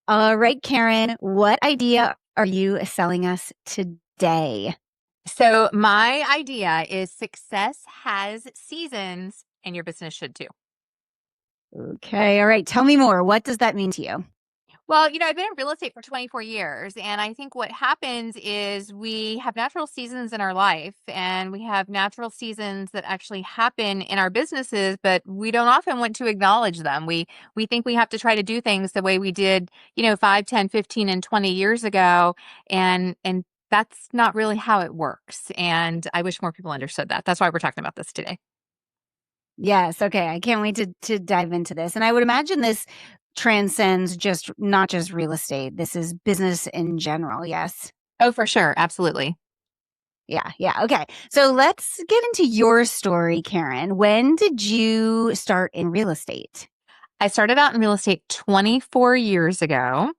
All right, Karen, what idea are you selling us today? So, my idea is success has seasons and your business should too. Okay, all right. Tell me more. What does that mean to you? Well, I've been in real estate for 24 years, and I think what happens is we have natural seasons in our life, and we have natural seasons that actually happen in our businesses, but we don't often want to acknowledge them. We think we have to try to do things the way we did, 5, 10, 15, and 20 years ago, and that's not really how it works. And I wish more people understood that. That's why we're talking about this today. Yes, okay. I can't wait to dive into this. And I would imagine this transcends just not just real estate. This is business in general. Yes. Oh, for sure. Absolutely. Yeah, yeah. Okay. So let's get into your story, Karen. When did you start in real estate? I started out in real estate 24 years ago,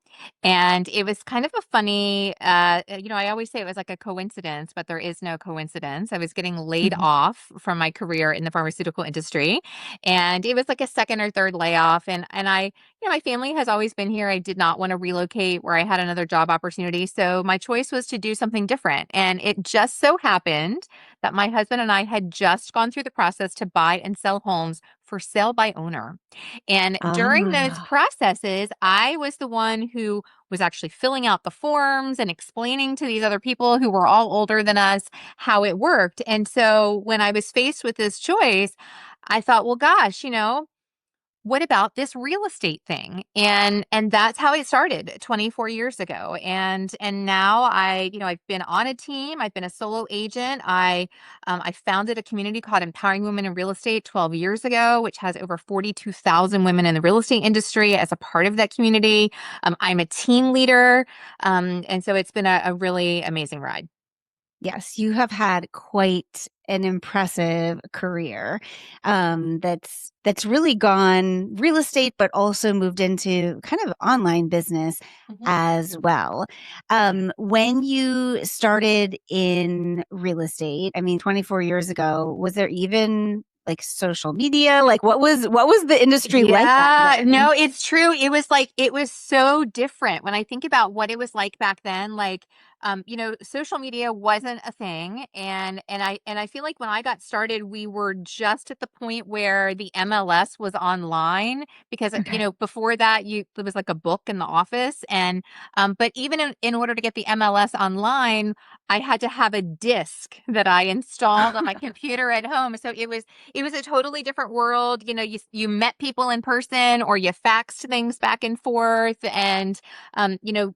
and it was kind of a funny, I always say it was like a coincidence, but there is no coincidence. I was getting laid Mhm. off from my career in the pharmaceutical industry, and it was like a second or third layoff. And my family has always been here. I did not want to relocate where I had another job opportunity. So my choice was to do something different. And it just so happened that my husband and I had just gone through the process to buy and sell homes for sale by owner. And during those Ah, processes, I was the one who was actually filling out the forms and explaining to these other people who were all older than us how it worked. And so when I was faced with this choice, I thought, well, gosh, what about this real estate thing? And that's how it started 24 years ago. And now I've been on a team. I've been a solo agent. I founded a community called Empowering Women in Real Estate 12 years ago, which has over 42,000 women in the real estate industry as a part of that community. I'm a team leader. And so it's been a really amazing ride. yes, you have had quite an impressive career. That's really gone real estate, but also moved into kind of online business as well. When you started in real estate, I mean, 24 years ago, was there even like social media? Like what was the industry like back Yeah, then? no, it's true. It was so different when I think about what it was like back then. Like, social media wasn't a thing, and I feel like when I got started, we were just at the point where the MLS was online because Okay. before that, you it was like a book in the office, and but even in order to get the MLS online, I had to have a disk that I installed on my computer at home. So it was a totally different world. You met people in person or you faxed things back and forth. And,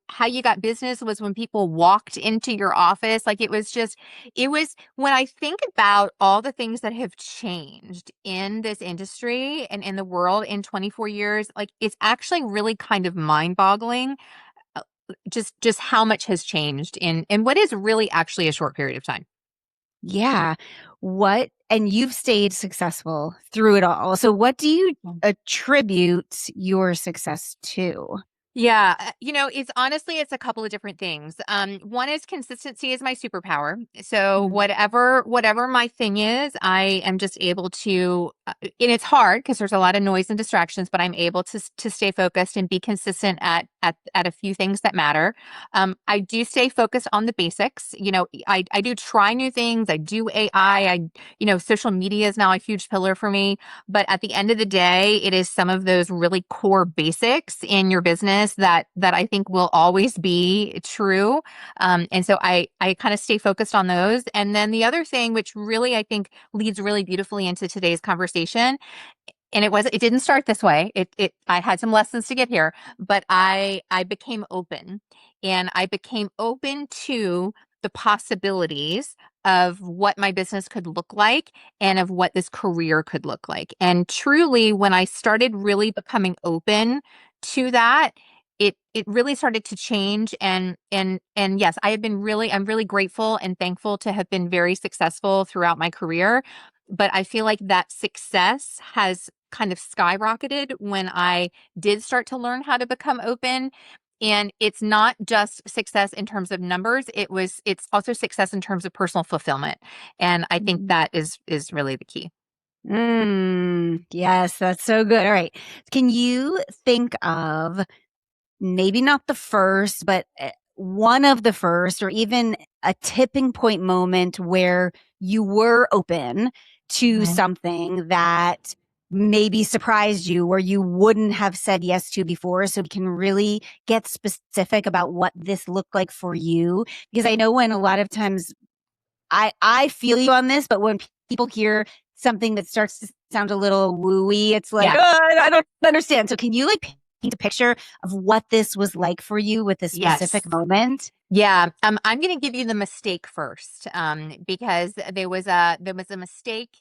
how you got business was when people walked into your office. Like it was when I think about all the things that have changed in this industry and in the world in 24 years, like it's actually really kind of mind boggling. Just how much has changed in what is really actually a short period of time. Yeah. And you've stayed successful through it all. So what do you attribute your success to? Yeah, it's a couple of different things. One is consistency is my superpower. So Mhm. whatever my thing is, I am just able to, and it's hard because there's a lot of noise and distractions, but I'm able to stay focused and be consistent at a few things that matter. I do stay focused on the basics. I do try new things. I do AI. Social media is now a huge pillar for me. But at the end of the day, it is some of those really core basics in your business that I think will always be true. And so I kind of stay focused on those. And then the other thing, which really I think leads really beautifully into today's conversation, and it didn't start this way. It I had some lessons to get here, but I became open, and I became open to the possibilities of what my business could look like and of what this career could look like. And truly, when I started really becoming open to that, it really started to change. And yes, I'm really grateful and thankful to have been very successful throughout my career. But I feel like that success has kind of skyrocketed when I did start to learn how to become open. And it's not just success in terms of numbers. It's also success in terms of personal fulfillment. And I think Mhm. that is really the key. Yes, that's so good. All right. Can you think of maybe not the first, but one of the first, or even a tipping point moment where you were open to Mhm. something that maybe surprised you or you wouldn't have said yes to before, so we can really get specific about what this looked like for you? Because I know when a lot of times I feel you on this, but when people hear something that starts to sound a little wooey, it's like, Yeah. I don't understand. So can you like paint a picture of what this was like for you with this Yes. specific moment? Yeah, I'm going to give you the mistake first, because there was a mistake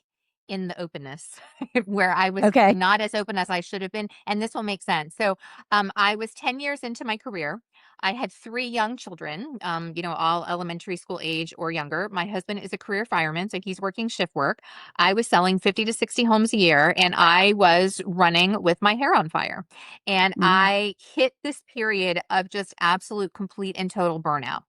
in the openness where I was Okay. not as open as I should have been, and this will make sense. So, I was 10 years into my career. I had three young children, all elementary school age or younger. My husband is a career fireman, so he's working shift work. I was selling 50 to 60 homes a year, and I was running with my hair on fire. And Mm, I hit this period of just absolute, complete, and total burnout.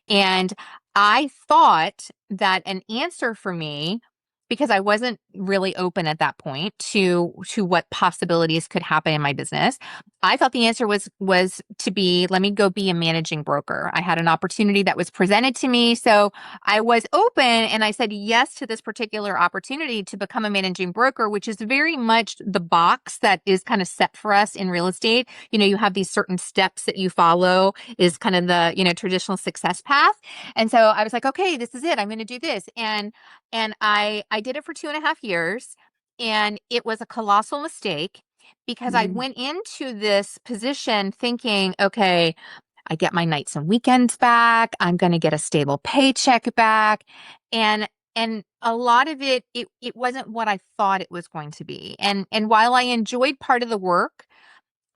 And I thought that an answer for me, because I wasn't really open at that point to what possibilities could happen in my business. I thought the answer was to be, let me go be a managing broker. I had an opportunity that was presented to me, so I was open and I said yes to this particular opportunity to become a managing broker, which is very much the box that is kind of set for us in real estate. You have these certain steps that you follow, is kind of the, traditional success path. And so I was like, okay, this is it. I'm going to do this. And I did it for 2.5 years, and it was a colossal mistake because I mm, went into this position thinking, okay, I get my nights and weekends back. I'm going to get a stable paycheck back. And and a lot of it wasn't what I thought it was going to be. And while I enjoyed part of the work,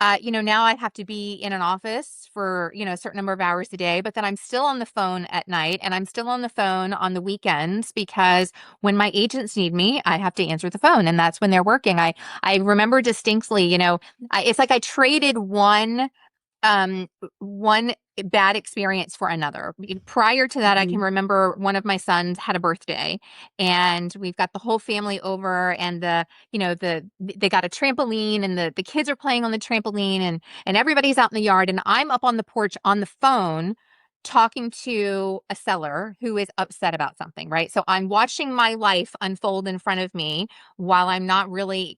now I have to be in an office for, a certain number of hours a day, but then I'm still on the phone at night and I'm still on the phone on the weekends because when my agents need me, I have to answer the phone and that's when they're working. I remember distinctly, it's like I traded one bad experience for another. Prior to that, I can mhm, remember one of my sons had a birthday and we've got the whole family over and they got a trampoline and the kids are playing on the trampoline and everybody's out in the yard and I'm up on the porch on the phone talking to a seller who is upset about something, right? So I'm watching my life unfold in front of me while I'm not really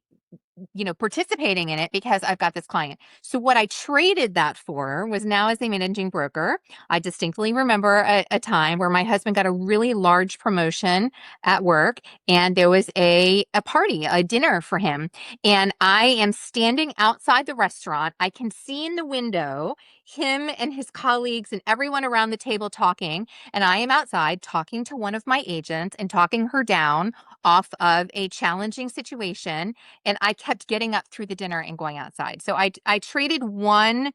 participating in it because I've got this client. So what I traded that for was now as a managing broker. I distinctly remember a time where my husband got a really large promotion at work and there was a party, a dinner for him. And I am standing outside the restaurant. I can see in the window him and his colleagues and everyone around the table talking. And I am outside talking to one of my agents and talking her down off of a challenging situation, and I kept getting up through the dinner and going outside. So I traded one.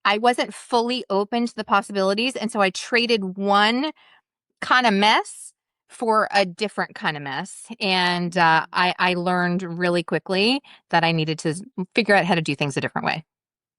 I wasn't fully open to the possibilities, and so I traded one kind of mess for a different kind of mess. And I learned really quickly that I needed to figure out how to do things a different way.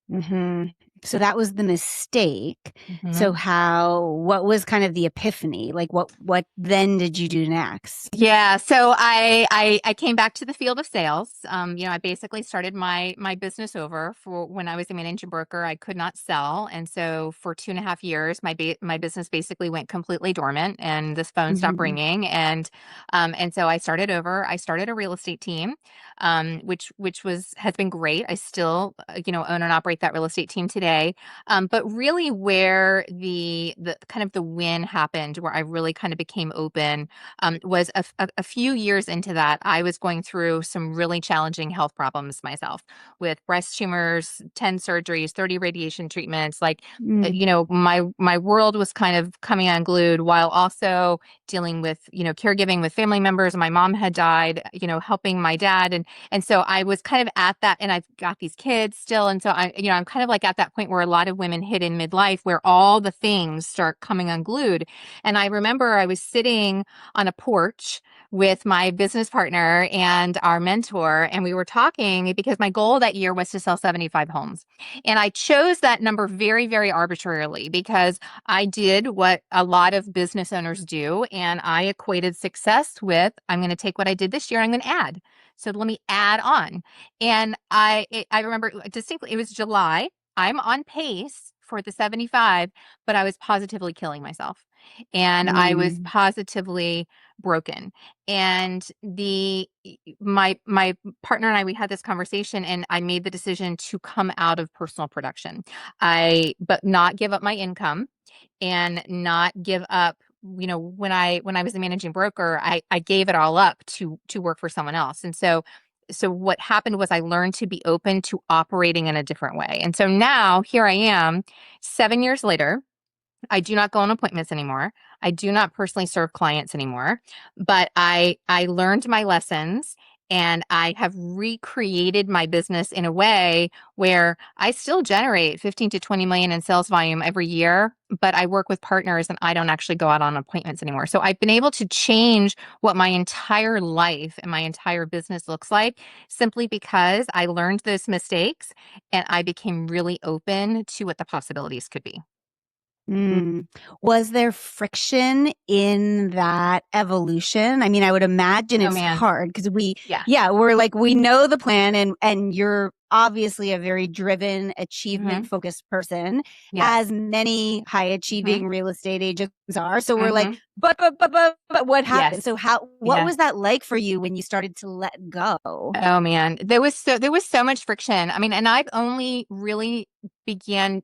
mhm. So that was the mistake. So Mhm. what was kind of the epiphany? Like what then did you do next? Yeah, so I came back to the field of sales. I basically started my business over. For when I was a managing broker, I could not sell, and so for 2.5 years, my business basically went completely dormant, and this phone stopped Mhm, ringing, and so I started over. I started a real estate team, which has been great. I still own and operate that real estate team today. But really, where the kind of the win happened, where I really kind of became open was a few years into that, I was going through some really challenging health problems myself with breast tumors, 10 surgeries, 30 radiation treatments. Like, mm, my world was kind of coming unglued while also dealing with, caregiving with family members. My mom had died, helping my dad. And so I was kind of at that, and I've got these kids still. And so I'm kind of like at that point where a lot of women hit in midlife where all the things start coming unglued. And I remember I was sitting on a porch with my business partner and our mentor. And we were talking because my goal that year was to sell 75 homes. And I chose that number very, very arbitrarily because I did what a lot of business owners do. And I equated success with, I'm going to take what I did this year, I'm going to add. So let me add on. And I remember distinctly, it was July. I'm on pace for the 75, but I was positively killing myself. And I was Mm, positively broken. And my partner and I, we had this conversation, and I made the decision to come out of personal production. But not give up my income, and not give up, when I was the managing broker, I gave it all up to work for someone else. And so what happened was I learned to be open to operating in a different way. And so now here I am, 7 years later. I do not go on appointments anymore. I do not personally serve clients anymore, but I learned my lessons, and I have recreated my business in a way where I still generate 15 to 20 million in sales volume every year, but I work with partners and I don't actually go out on appointments anymore. So I've been able to change what my entire life and my entire business looks like, simply because I learned those mistakes and I became really open to what the possibilities could be. mm. Was there friction in that evolution? I mean, I would imagine Oh it's man. hard because Yeah. yeah, we're like, we know the plan, and you're obviously a very driven, Hmm. achievement focused person, Yes. as many high Hmm. achieving real estate agents are. So we're like, Hmm. but what happened? Yes. So what Yeah. was that like for you when you started to let go? Oh man, there was so much friction. I mean, and I've only really began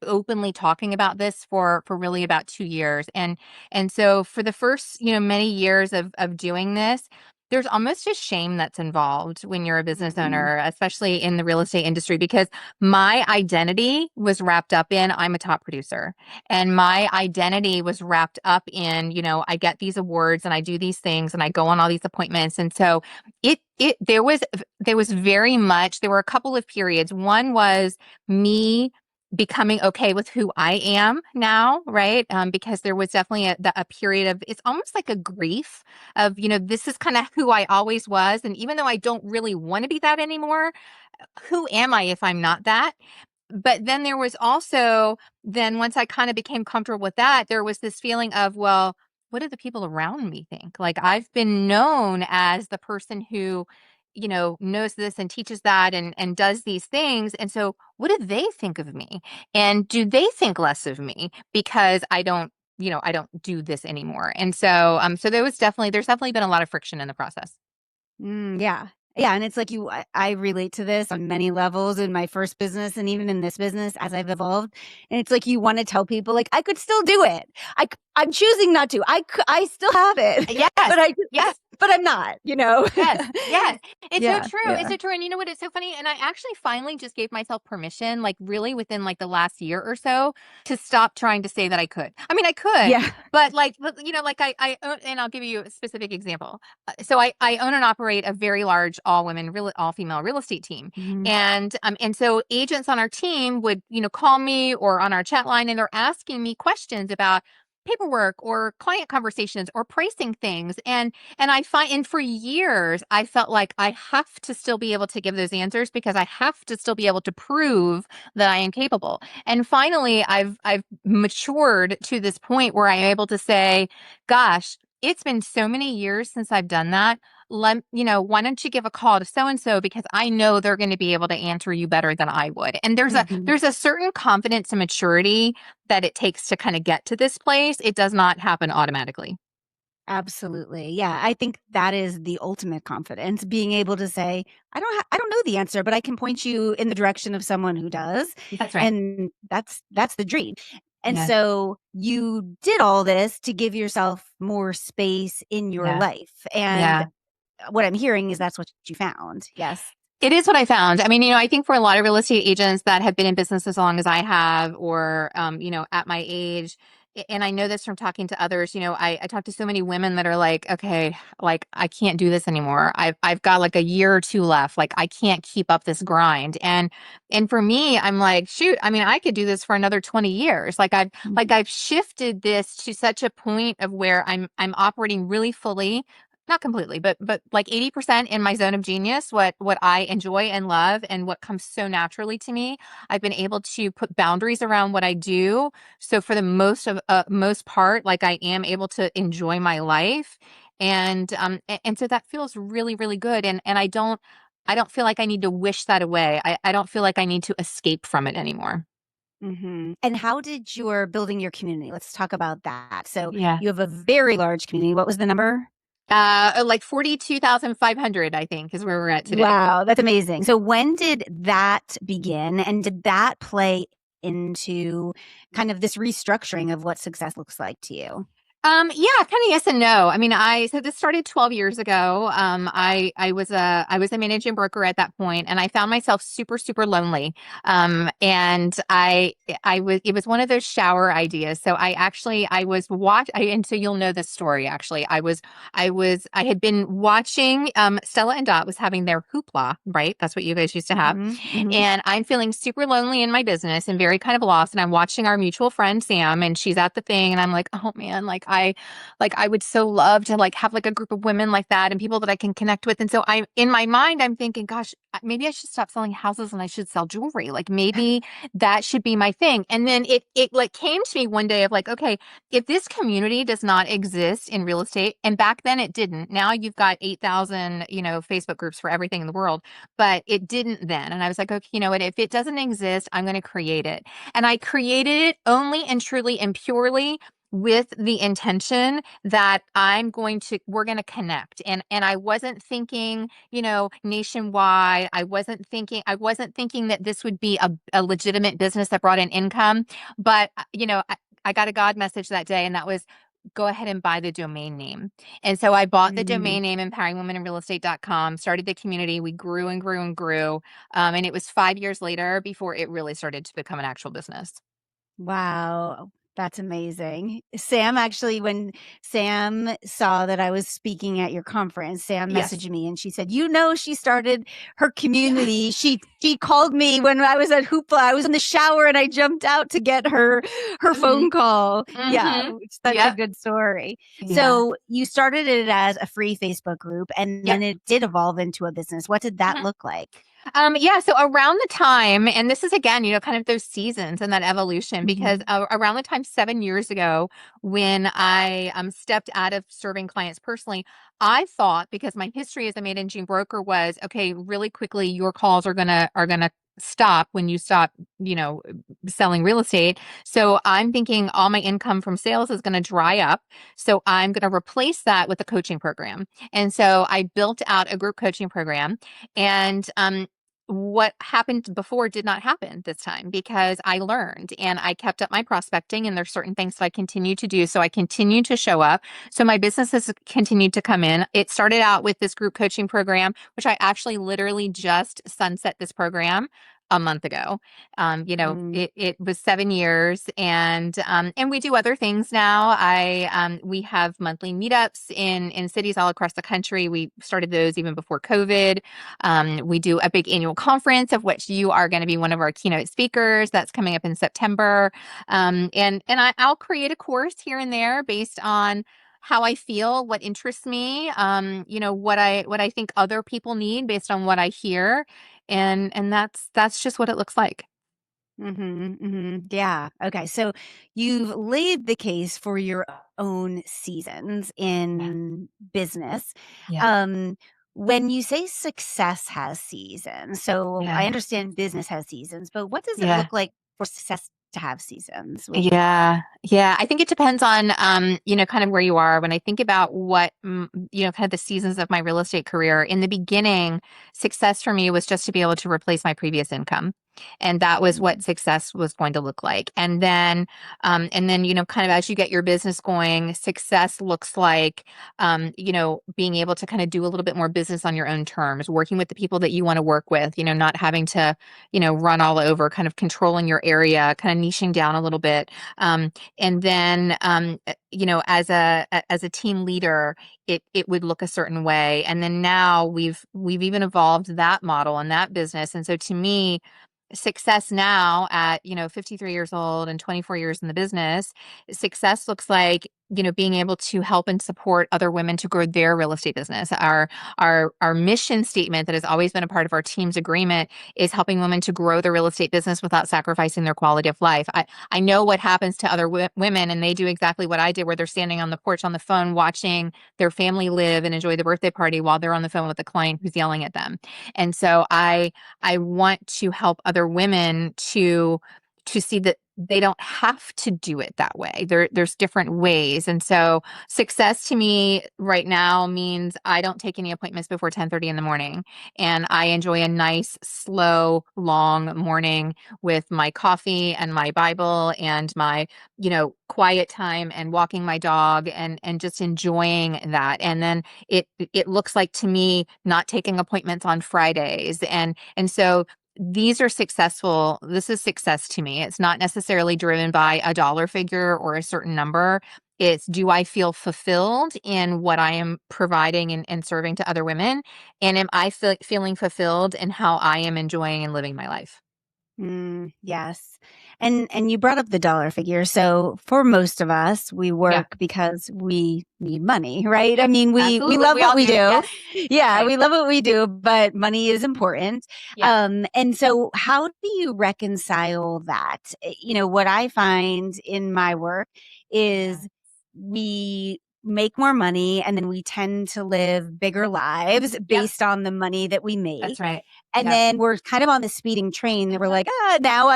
openly talking about this for really about 2 years. And so for the first, many years of doing this, there's almost a shame that's involved when you're a business Mm, owner, especially in the real estate industry, because my identity was wrapped up in I'm a top producer. And my identity was wrapped up in, I get these awards and I do these things and I go on all these appointments. And so there was very much, there were a couple of periods. One was me becoming okay with who I am now, right? Because there was definitely a period of, it's almost like a grief of, this is kind of who I always was. And even though I don't really want to be that anymore, who am I if I'm not that? But then there was also, then once I kind of became comfortable with that, there was this feeling of, well, what do the people around me think? Like, I've been known as the person who, knows this and teaches that and does these things. And so what do they think of me? And do they think less of me because I don't do this anymore? And so there's definitely been a lot of friction in the process. yeah. Yeah. And it's like I relate to this on many levels in my first business and even in this business as I've evolved. And it's like you want to tell people, like, I could still do it. I'm choosing not to. I still have it, Yes. but Yes. but I'm not, you know? Yes, yes. It's so Yeah. true. It's Yeah. so true. And you know what? It's so funny. And I actually finally just gave myself permission, like really within like the last year or so, to stop trying to say that I could. I mean, I could, Yeah. but like I own, and I'll give you a specific example. So I own and operate a very large all female real estate team. Mhm. And so agents on our team would, call me or on our chat line, and they're asking me questions about paperwork or client conversations or pricing things. And for years, I felt like I have to still be able to give those answers because I have to still be able to prove that I am capable. And finally, I've matured to this point where I'm able to say, gosh, it's been so many years since I've done that. Why don't you give a call to so and so, because I know they're going to be able to answer you better than I would. And there's a Mhm. there's a certain confidence and maturity that it takes to kind of get to this place. It does not happen automatically. Absolutely. Yeah, I think that is the ultimate confidence, being able to say, I don't know the answer, but I can point you in the direction of someone who does, That's right. and that's the dream. And Yeah. so you did all this to give yourself more space in your Yeah. life, and Yeah. what I'm hearing is that's what you found. Yes. It is what I found. I mean, I think for a lot of real estate agents that have been in business as long as I have, or, at my age, and I know this from talking to others, I talk to so many women that are like, okay, like I can't do this anymore. I've got like a year or two left. Like I can't keep up this grind. And for me, I'm like, shoot, I mean, I could do this for another 20 years. Mhm. I've shifted this to such a point of where I'm operating really fully, not completely, but like 80% in my zone of genius, what I enjoy and love and what comes so naturally to me. I've been able to put boundaries around what I do. So for the most part, like I am able to enjoy my life. And so that feels really, really good. And I don't feel like I need to wish that away. I don't feel like I need to escape from it anymore. And how did your building your community? Let's talk about that. So Yeah. you have a very large community. What was the number? Like 42,500, I think, is where we're at today. Wow, that's amazing. So when did that begin? And did that play into kind of this restructuring of what success looks like to you? Yeah, kind of yes and no. I mean, so this started 12 years ago. I was a managing broker at that point, and I found myself super, super lonely. And I was it was one of those shower ideas. So I was and so you'll know this story actually. I had been watching Stella and Dot was having their hoopla, right? That's what you guys used to have. Hmm. And I'm feeling super lonely in my business and very kind of lost. And I'm watching our mutual friend Sam, and she's at the thing, and I'm like, oh man, like I would so love to like have like a group of women like that and people that I can connect with. And so I in my mind, I'm thinking, gosh, maybe I should stop selling houses and I should sell jewelry. Like maybe that should be my thing. And then it like came to me one day of like, okay, if this community does not exist in real estate, and back then it didn't. Now you've got 8,000, Facebook groups for everything in the world, but it didn't then. And I was like, okay, you know what? If it doesn't exist, I'm going to create it. And I created it only and truly and purely with the intention that we're going to connect. And I wasn't thinking, nationwide. I wasn't thinking that this would be a legitimate business that brought in income. But, I got a God message that day, and that was, go ahead and buy the domain name. And so I bought the Mm. domain name empoweringwomeninrealestate.com, started the community. We grew and grew and grew. And it was 5 years later before it really started to become an actual business. Wow, that's amazing. Sam actually, when Sam saw that I was speaking at your conference, Sam Yes. messaged me and she said, she started her community. Yes. She called me when I was at Hoopla. I was in the shower and I jumped out to get her Hmm. phone call. Yeah, Hmm. it's such a Yep. good story. Yeah. So you started it as a free Facebook group and Yep. then it did evolve into a business. What did that Mhm. look like? Yeah, so around the time, and this is again, kind of those seasons and that evolution, because Mhm. around the time 7 years ago, when I stepped out of serving clients personally, I thought, because my history as a managing broker was, okay, really quickly, your calls are gonna stop when you stop, you know, selling real estate. So I'm thinking all my income from sales is going to dry up. So I'm going to replace that with a coaching program. And so I built out a group coaching program, and what happened before did not happen this time because I learned and I kept up my prospecting, and there's certain things that I continue to do. So I continue to show up. So my business has continued to come in. It started out with this group coaching program, which I actually literally just sunset this program a month ago. Mm. It was 7 years, and we do other things now. We have monthly meetups in cities all across the country. We started those even before COVID. We do a big annual conference of which you are going to be one of our keynote speakers. That's coming up in September. I'll create a course here and there based on how I feel, what interests me, what I think other people need based on what I hear, and that's just what it looks like. Mhm, mhm. Yeah. Okay. So you've laid the case for your own seasons Yeah, in business. yeah, Um, when you say success has seasons, so I yeah, understand business has seasons, but what does it yeah. look like for success to have seasons with you? Yeah. Yeah. I think it depends on, kind of where you are. When I think about what, kind of the seasons of my real estate career, in the beginning, success for me was just to be able to replace my previous income. And that was what Mhm. success was going to look like. And then, kind of as you get your business going, success looks like, being able to kind of do a little bit more business on your own terms, working with the people that you want to work with, not having to run all over, kind of controlling your area, kind of niching down a little bit. And then, as a team leader, it would look a certain way. And then now we've even evolved that model and that business. And so to me, success now at 53 years old and 24 years in the business, success looks like being able to help and support other women to grow their real estate business. Our mission statement that has always been a part of our team's agreement is helping women to grow their real estate business without sacrificing their quality of life. I know what happens to other women, and they do exactly what I did, where they're standing on the porch on the phone watching their family live and enjoy the birthday party while they're on the phone with a client who's yelling at them. And so I want to help other women to see that they don't have to do it that way. There's different ways. And so success to me right now means I don't take any appointments before 10:30 in the morning. And I enjoy a nice, slow, long morning with my coffee and my Bible and my, quiet time and walking my dog and just enjoying that. And then it looks like to me not taking appointments on Fridays. And so this is success to me. It's not necessarily driven by a dollar figure or a certain number. It's, do I feel fulfilled in what I am providing and serving to other women? And am I feeling fulfilled in how I am enjoying and living my life? Yes. And you brought up the dollar figure. So for most of us, we Yeah, work because we need money, right? I mean, we absolutely. love We what all we do. do. Yes. Yeah, Right. we love what we do, but money is important. Yeah. And so how do you reconcile that? What I find in my work Yeah. is we make more money and then we tend to live bigger lives Yep. based on the money that we That's make. right. And Yep. then we're kind of on the speeding train that we're Mhm. like, now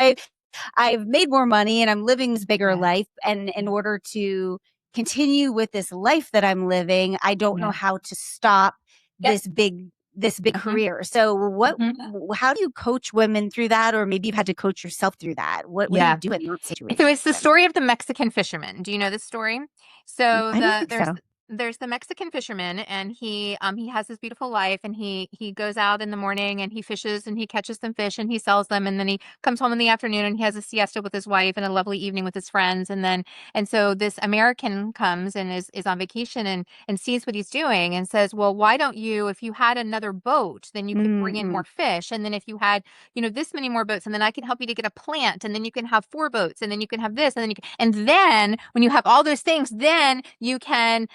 I've made more money and I'm living this bigger Yeah. life. And in Yeah. order to continue with this life that I'm living, I don't know Yeah. how to stop Yep. this big Hmm. career. So Hmm. how do you coach women through that? Or maybe you've had to coach yourself through that. What do you Yeah. do in that situation? So it's the story of the Mexican fisherman. Do you know this story? So I don't think so. there's the Mexican fisherman, and he has this beautiful life, and he goes out in the morning and he fishes and he catches some fish and he sells them, and then he comes home in the afternoon and he has a siesta with his wife and a lovely evening with his friends. And so this American comes and is on vacation and sees what he's doing and says, well, why don't you, if you had another boat, then you could bring in Mm-mm. more fish, and then if you had, this many more boats, and then I can help you to get a plant, and then you can have four boats, and then you can have this, and then and then when you have all those things, then you can,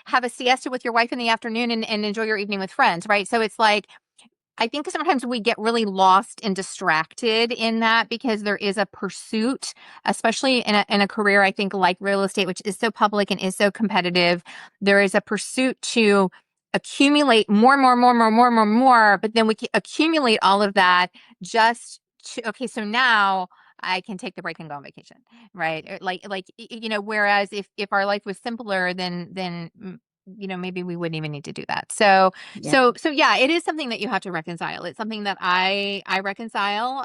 have a siesta with your wife in the afternoon and enjoy your evening with friends, right? So it's like, I think sometimes we get really lost and distracted in that because there is a pursuit, especially in a career, I think, like real estate, which is so public and is so competitive. There is a pursuit to accumulate more, more, more, more, more, more, more, but then we accumulate all of that just to, okay, so now I can take the break and go on vacation, right? Whereas if our life was simpler, then maybe we wouldn't even need to do that. So Yeah. so yeah, it is something that you have to reconcile. It's something that I reconcile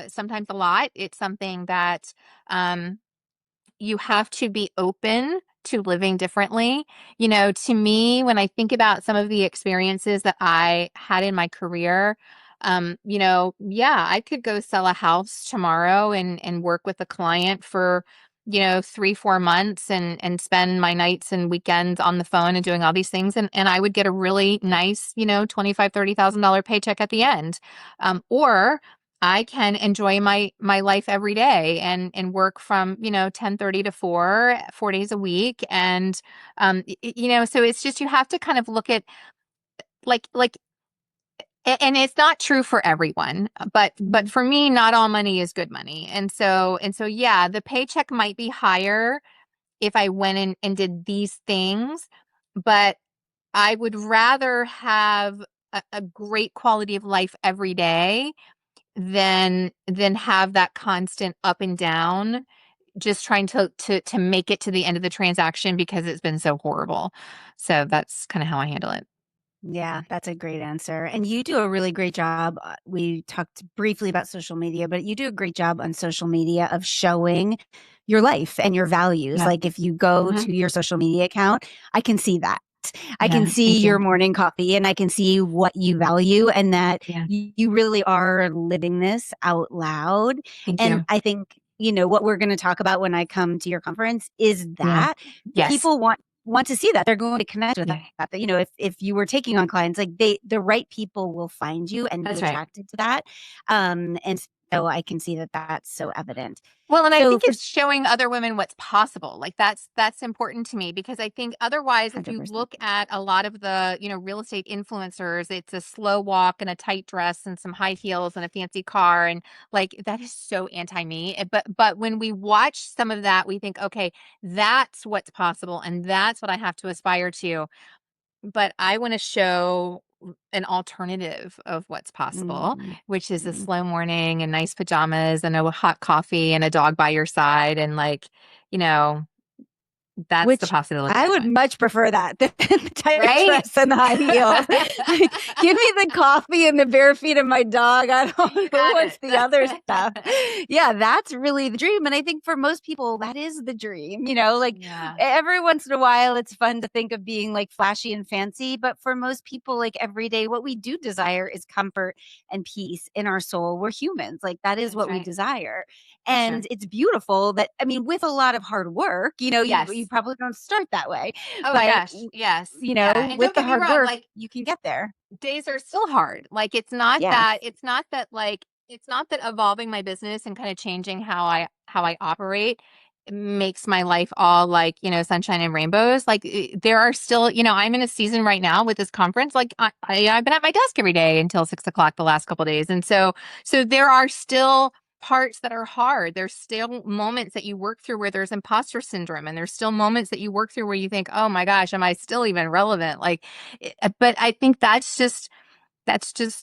sometimes a lot. It's something that um you have to be open to living differently. To me, when I think about some of the experiences that I had in my career, yeah, I could go sell a house tomorrow and work with a client for, 3, 4 months and spend my nights and weekends on the phone and doing all these things. And I would get a really nice, 25, $30,000 paycheck at the end. Or I can enjoy my life every day and work from 10:30 to 4 days a week. And so it's just, you have to kind of look at, like and it's not true for everyone, but Mhm. for me, not all money is good money. And so yeah, the paycheck might be higher if I went in and did these things, but I would rather have a great quality of life every day than have that constant up and down, just trying to make it to the end of the transaction because it's been so horrible. So that's kind of how I handle it. Yeah, that's a great answer. And you do a really great job. We talked briefly about social media, but you do a great job on social media of showing your life and your values. Yeah. Like if you go Hmm. to your social media account, I can see that. I can Yeah. see Thank your you. morning coffee and I can see what you value and that Yeah. you really are living this out loud. Thank And you. I think, what we're going to talk about when I come to your conference is Yeah. that Yes. people want to see that. They're going to connect with Yeah. that. If you were taking on clients, like the right people will find you and be That's right. attracted to that. And So I can see that that's so evident. Well, and I So think for it's showing other women what's possible. Like that's important to me because I think otherwise if you 100%. look at a lot of the, real estate influencers, it's a slow walk and a tight dress and some high heels and a fancy car and like that is so anti-me. But when we watch some of that, we think, okay, that's what's possible and that's what I have to aspire to. But I want to show an alternative of what's possible, Mhm. which is a Mhm. slow morning and nice pajamas and a hot coffee and a dog by your side. And like, you know, that's the Which possibility I I would want. much prefer that than the tight Right? dress and the high heels. Like, give me the coffee and the bare feet of my dog. I You don't who got wants the other stuff. it. Yeah, that's really the dream. And I think for most people, that is the dream. Like Yeah, every once in a while, it's fun to think of being like flashy and fancy. But for most people, like every day, what we do desire is comfort and peace in our soul. We're humans. Like that is that's what we right. desire. For sure. And it's beautiful that, I mean, with a lot of hard work, you Yes. probably don't start that way, Oh but gosh. Yes. Yeah. And with don't the get me hard wrong, work, like you can get there. days are still hard. Like Yes. it's not that evolving my business and kind of changing how I operate makes my life all like, sunshine and rainbows. Like there are still, I'm in a season right now with this conference. Like I've been at my desk every day until 6 o'clock the last couple of days. And so there are still parts that are hard. There's still moments that you work through where there's imposter syndrome, and there's still moments that you work through where you think, oh my gosh, am I still even relevant? Like but I think that's just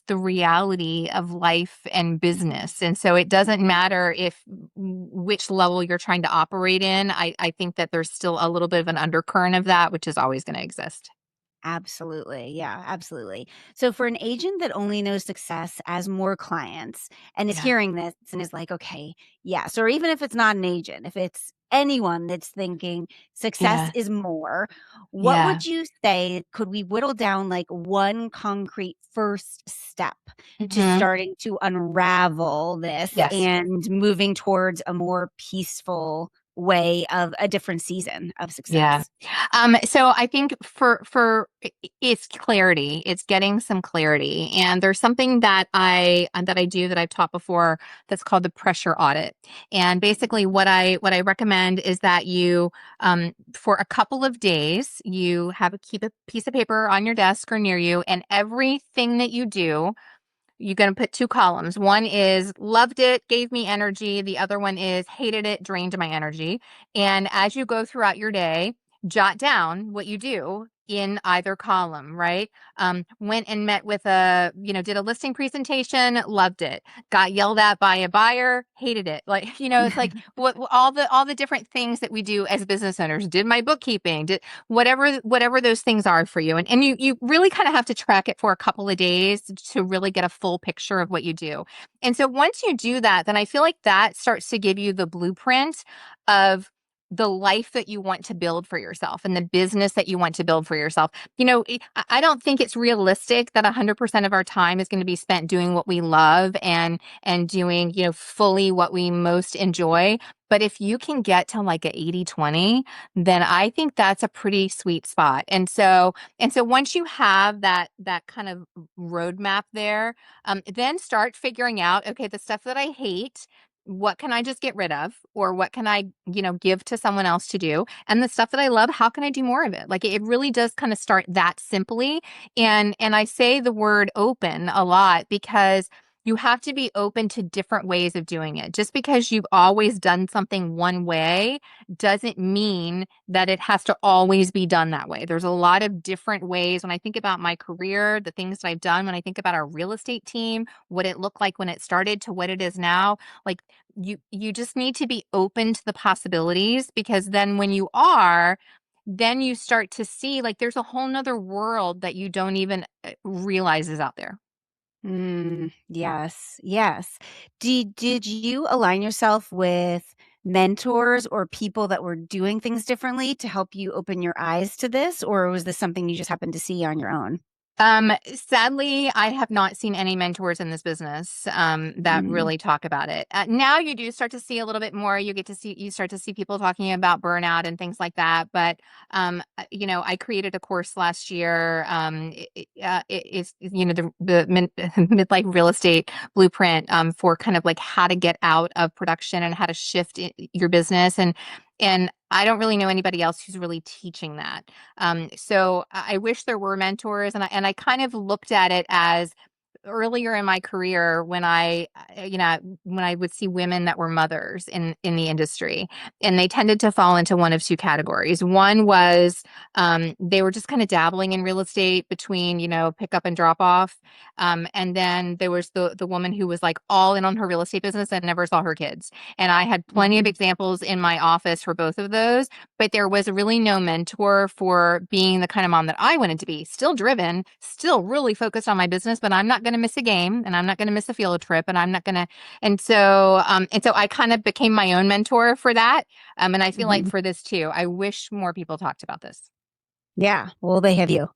the reality of life and Mhm. business. And so it doesn't Mhm. matter if which level you're trying to operate in. I think that there's still a little bit of an undercurrent of that, which is always going to exist. Absolutely. Yeah, absolutely. So for an agent that only knows success as more clients and is Yeah. hearing this and is like, okay, yes, or even if it's not an agent, if it's anyone that's thinking success Yeah. is more, what Yeah. would you say could we whittle down like one concrete first step to Hmm. starting to unravel this Yes. and moving towards a more peaceful way of a different season of Yeah. success? So I think it's clarity. It's getting some clarity. And there's something that I do that I've taught before that's called the pressure audit. And basically what I recommend is that you for a couple of days, you keep a piece of paper on your desk or near you, and everything that you do you're going to put two columns. One is loved it, gave me energy. The other one is hated it, drained my energy. And as you go throughout your day, jot down what you do in either column, right? Went and met with did a listing presentation, loved it. Got yelled at by a buyer, hated it. Like, it's like all the different things that we do as business owners. Did my bookkeeping, did whatever those things are for you. And you really kind of have to track it for a couple of days to really get a full picture of what you do. And so once you do that, then I feel like that starts to give you the blueprint of the life that you want to build for yourself and the business that you want to build for yourself. I don't think it's realistic that 100% of our time is going to be spent doing what we love and doing, fully what we most enjoy. But if you can get to like a 80/20, then I think that's a pretty sweet spot. And so once you have that kind of roadmap there, then start figuring out, okay, the stuff that I hate, what can I just get rid of? Or what can I, give to someone else to do? And the stuff that I love, how can I do more of it? Like it really does kind of start that simply. And I say the word open a lot because you have to be open to different ways of doing it. Just because you've always done something one way doesn't mean that it has to always be done that way. There's a lot of different ways. When I think about my career, the things that I've done, when I think about our real estate team, what it looked like when it started to what it is now, like you just need to be open to the possibilities, because then when you are, then you start to see like there's a whole nother world that you don't even realize is out there. Yes, yes. Did you align yourself with mentors or people that were doing things differently to help you open your eyes to this, or was this something you just happened to see on your own? Sadly, I have not seen any mentors in this business that Mm, really talk about it. Now you do start to see a little bit more. You start to see people talking about burnout and things like that. But I created a course last year. It's midlife real estate blueprint for kind of like how to get out of production and how to shift your business and I don't really know anybody else who's really teaching that. So I wish there were mentors, and I kind of looked at it as earlier in my career when when I would see women that were mothers in the industry, and they tended to fall into one of two categories. One was they were just kind of dabbling in real estate between pick up and drop off, and then there was the woman who was like all in on her real estate business and never saw her kids. And I had plenty of mhm, examples in my office for both of those, but there was really no mentor for being the kind of mom that I wanted to be. Still driven, still really focused on my business, but I'm not going to miss a game and I'm not going to miss a field trip and I'm not going to. And so I kind of became my own mentor for that. And I feel like mhm. for this too, I wish more people talked about this. Yeah, well, they have you.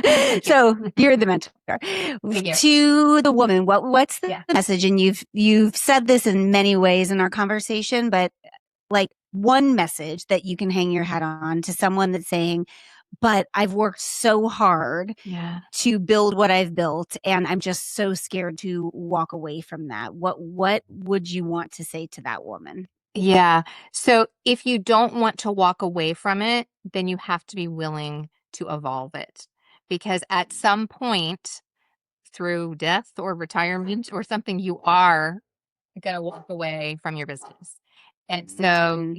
Thank you. So you're the mentor. Thank you. To the woman, what's the Yeah. message? And you've said this in many ways in our conversation, but like one message that you can hang your hat on to someone that's saying, but I've worked so hard Yeah. to build what I've built, and I'm just so scared to walk away from that. What would you want to say to that woman? Yeah. So if you don't want to walk away from it, then you have to be willing to evolve it. Because at some point, through death or retirement or something, you are going to walk away from your business. And so Mm,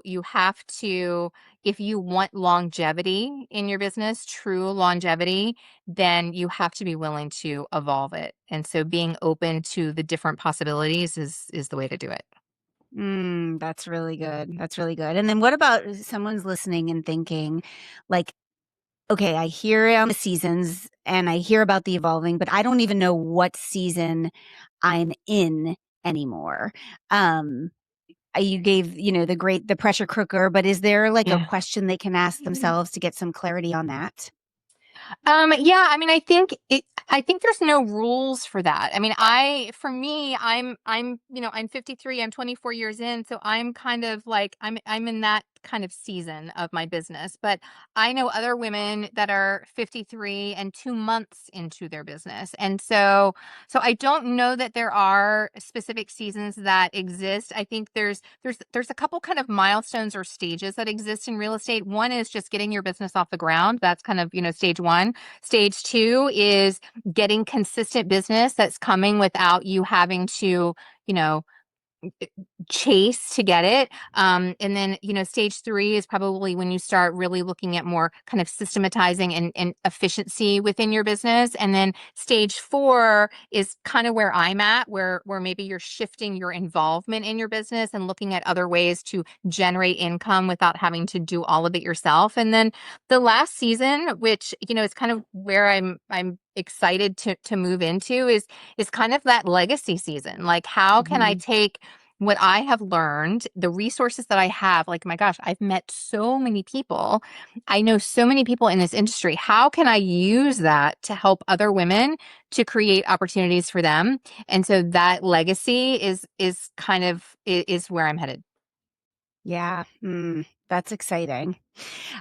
you have to, if you want longevity in your business, true longevity, then you have to be willing to evolve it. And so being open to the different possibilities is the way to do it. that's really good. That's really good. And then what about someone's listening and thinking, like, okay, I hear on the seasons and I hear about the evolving, but I don't even know what season I'm in anymore. Um, you gave, the pressure cooker, but is there like a Yeah. question they can ask themselves to get some clarity on that? Yeah, I mean, I think there's no rules for that. I mean, for me, I'm 53, I'm 24 years in, so I'm kind of like, I'm in that kind of season of my business. But I know other women that are 53 and 2 months into their business. And so I don't know that there are specific seasons that exist. I think there's a couple kind of milestones or stages that exist in real estate. One is just getting your business off the ground. That's kind of, stage one. Stage two is getting consistent business that's coming without you having to, you know, chase to get it. And then, stage three is probably when you start really looking at more kind of systematizing and efficiency within your business. And then stage four is kind of where I'm at, where maybe you're shifting your involvement in your business and looking at other ways to generate income without having to do all of it yourself. And then the last season, which, is kind of where I'm excited to move into is kind of that legacy season. Like, how can I Mhm. take what I have learned, the resources that I have? Like, my gosh, I've met so many people. I know so many people in this industry. How can I use that to help other women to create opportunities for them? And so that legacy is kind of is where I'm headed. Yeah, that's exciting.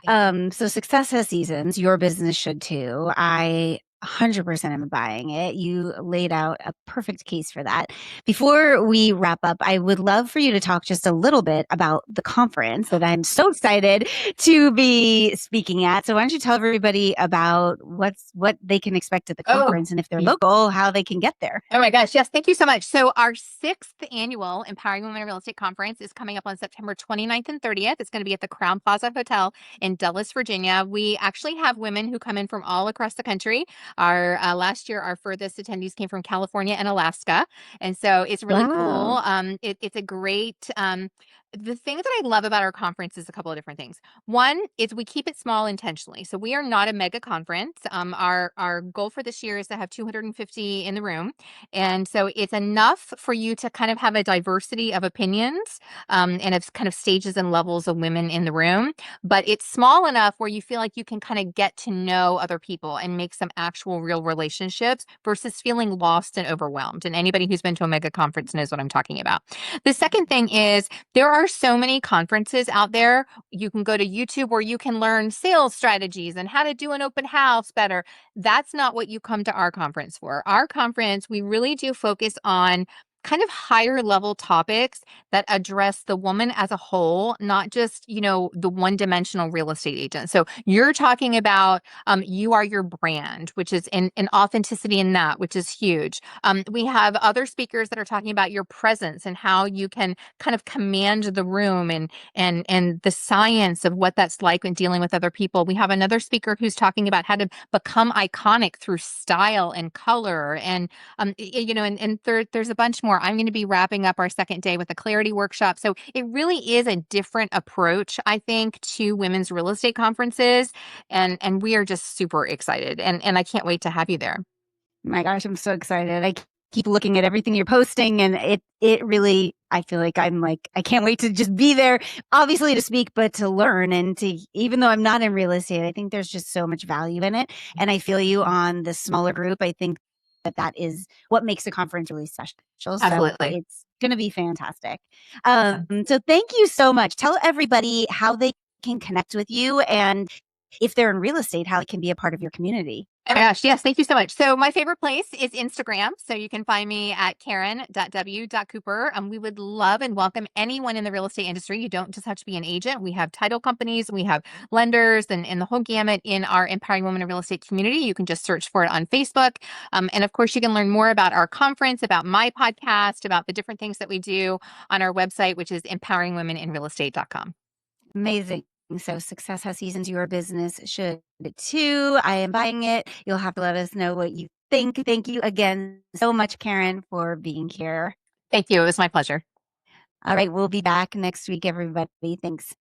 Thank you. So success has seasons. Your business should too. I 100% am buying it. You laid out a perfect case for that. Before we wrap up, I would love for you to talk just a little bit about the conference that I'm so excited to be speaking at. So why don't you tell everybody about what they can expect at the Oh, conference, and if they're yeah. local, how they can get there. Oh my gosh. Yes. Thank you so much. So our sixth annual Empowering Women in Real Estate Conference is coming up on September 29th and 30th. It's going to be at the Crown Plaza Hotel in Dulles, Virginia. We actually have women who come in from all across the country. Our last year, our furthest attendees came from California and Alaska. And so it's really Wow. cool. It's a great, The thing that I love about our conference is a couple of different things. One is we keep it small intentionally. So we are not a mega conference. Our goal for this year is to have 250 in the room, and so it's enough for you to kind of have a diversity of opinions, and of kind of stages and levels of women in the room. But it's small enough where you feel like you can kind of get to know other people and make some actual real relationships versus feeling lost and overwhelmed. And anybody who's been to a mega conference knows what I'm talking about. The second thing is there are so many conferences out there. You can go to YouTube where you can learn sales strategies and how to do an open house better. That's not what you come to our conference for. Our conference, we really do focus on kind of higher level topics that address the woman as a whole, not just, the one-dimensional real estate agent. So you're talking about you are your brand, which is in authenticity in that, which is huge. We have other speakers that are talking about your presence and how you can kind of command the room and the science of what that's like when dealing with other people. We have another speaker who's talking about how to become iconic through style and color, and there's a bunch more. I'm going to be wrapping up our second day with a clarity workshop. So it really is a different approach, I think, to women's real estate conferences, and we are just super excited, and I can't wait to have you there. My gosh, I'm so excited. I keep looking at everything you're posting, and it really, I feel like I'm like, I can't wait to just be there, obviously to speak, but to learn and to, even though I'm not in real estate, I think there's just so much value in it. And I feel you on the smaller group. I think that is what makes the conference really special. So Absolutely. it's going to be fantastic. So thank you so much. Tell everybody how they can connect with you, and if they're in real estate, how it can be a part of your community. Oh my gosh, yes, thank you so much. So my favorite place is Instagram. So you can find me at karen.w.cooper. We would love and welcome anyone in the real estate industry. You don't just have to be an agent. We have title companies, we have lenders, and the whole gamut in our Empowering Women in Real Estate community. You can just search for it on Facebook. And of course, you can learn more about our conference, about my podcast, about the different things that we do on our website, which is empoweringwomeninrealestate.com. Amazing. So success has seasons. Your business should too. I am buying it. You'll have to let us know what you think. Thank you again so much, Karen, for being here. Thank you. It was my pleasure. All right. We'll be back next week, everybody. Thanks.